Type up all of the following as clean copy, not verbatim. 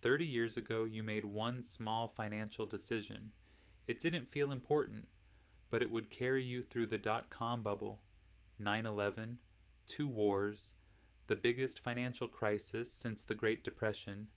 30 years ago, you made one small financial decision. It didn't feel important, but it would carry you through the dot-com bubble, 9/11, two wars, the biggest financial crisis since the Great Depression,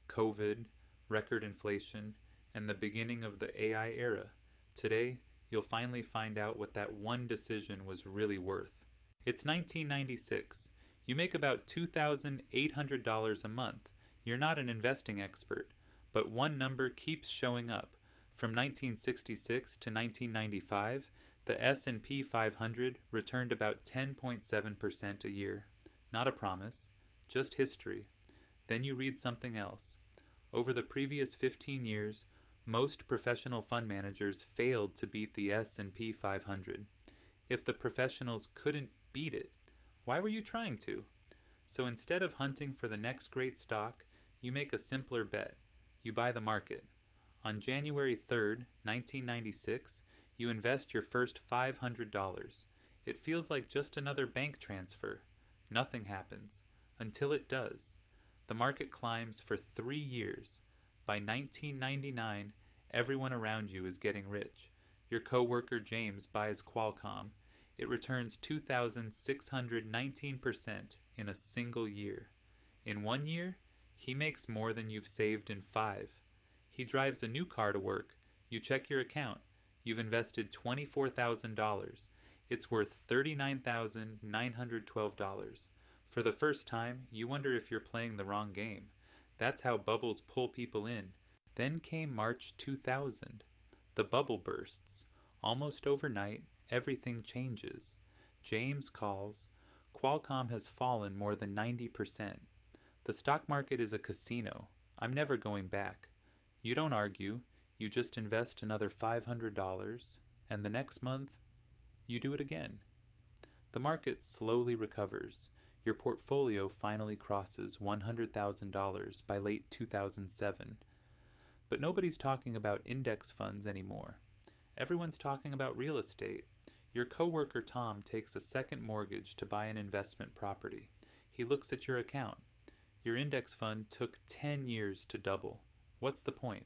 COVID, record inflation, and the beginning of the AI era. Today, you'll finally find out what that one decision was really worth. It's 1996. You make about $2,800 a month. You're not an investing expert, but one number keeps showing up. From 1966 to 1995, the S&P 500 returned about 10.7% a year. Not a promise, just history. Then you read something else. Over the previous 15 years, most professional fund managers failed to beat the S&P 500. If the professionals couldn't beat it, why were you trying to? So instead of hunting for the next great stock, you make a simpler bet. You buy the market. On January 3rd, 1996, you invest your first $500. It feels like just another bank transfer. Nothing happens. Until it does. The market climbs for 3 years. By 1999, everyone around you is getting rich. Your coworker James buys Qualcomm. It returns 2,619% in a single year. In 1 year, he makes more than you've saved in 5. He drives a new car to work. You check your account. You've invested $24,000. It's worth $39,912. For the first time, you wonder if you're playing the wrong game. That's how bubbles pull people in. Then came March 2000. The bubble bursts. Almost overnight, everything changes. James calls. Qualcomm has fallen more than 90%. The stock market is a casino. I'm never going back. You don't argue. You just invest another $500, and the next month, you do it again. The market slowly recovers. Your portfolio finally crosses $100,000 by late 2007. But nobody's talking about index funds anymore. Everyone's talking about real estate. Your coworker Tom takes a second mortgage to buy an investment property. He looks at your account. Your index fund took 10 years to double. What's the point?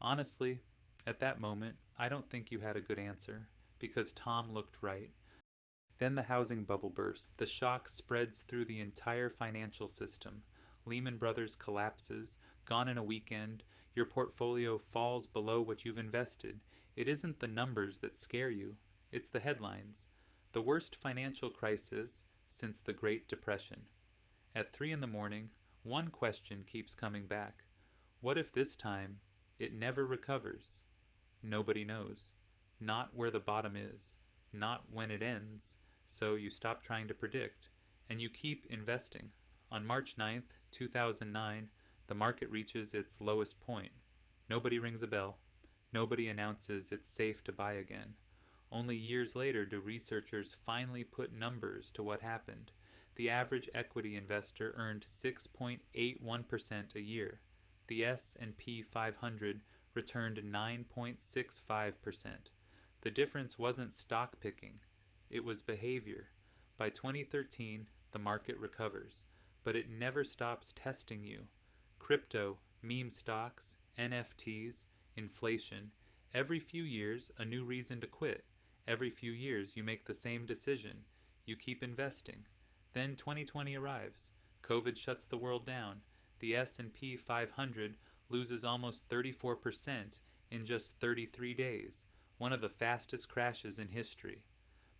Honestly, at that moment, I don't think you had a good answer, because Tom looked right. Then the housing bubble bursts. The shock spreads through the entire financial system. Lehman Brothers collapses. Gone in a weekend. Your portfolio falls below what you've invested. It isn't the numbers that scare you. It's the headlines. The worst financial crisis since the Great Depression. At 3 in the morning, one question keeps coming back. What if this time it never recovers? Nobody knows. Not where the bottom is. Not when it ends. So you stop trying to predict, and you keep investing. On March 9th, 2009, the market reaches its lowest point. Nobody rings a bell. Nobody announces it's safe to buy again. Only years later do researchers finally put numbers to what happened. The average equity investor earned 6.81% a year. The S&P 500 returned 9.65%. The difference wasn't stock picking. It was behavior. By 2013, the market recovers, but it never stops testing you. Crypto, meme stocks, NFTs, inflation. Every few years, a new reason to quit. Every few years, you make the same decision. You keep investing. Then 2020 arrives. COVID shuts the world down. The S&P 500 loses almost 34% in just 33 days, one of the fastest crashes in history.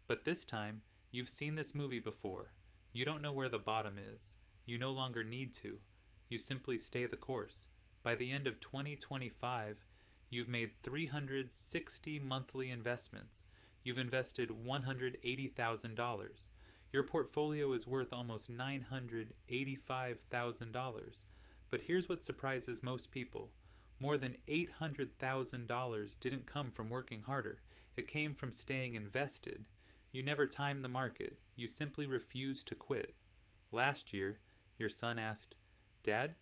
But this time, you've seen this movie before. You don't know where the bottom is. You no longer need to. You simply stay the course. By the end of 2025, you've made 360 monthly investments. You've invested $180,000. Your portfolio is worth almost $985,000. But here's what surprises most people. More than $800,000 didn't come from working harder. It came from staying invested. You never timed the market. You simply refused to quit. Last year, your son asked, "Dad,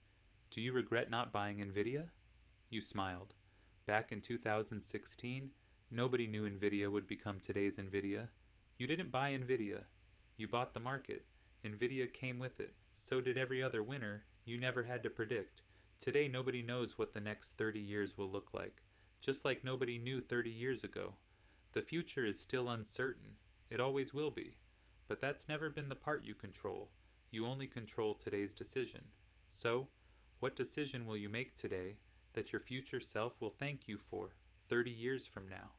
do you regret not buying Nvidia?" You smiled. Back in 2016, nobody knew Nvidia would become today's Nvidia. You didn't buy Nvidia. You bought the market. Nvidia came with it. So did every other winner you never had to predict. Today, nobody knows what the next 30 years will look like, just like nobody knew 30 years ago. The future is still uncertain. It always will be. But that's never been the part you control. You only control today's decision. So, what decision will you make today that your future self will thank you for 30 years from now?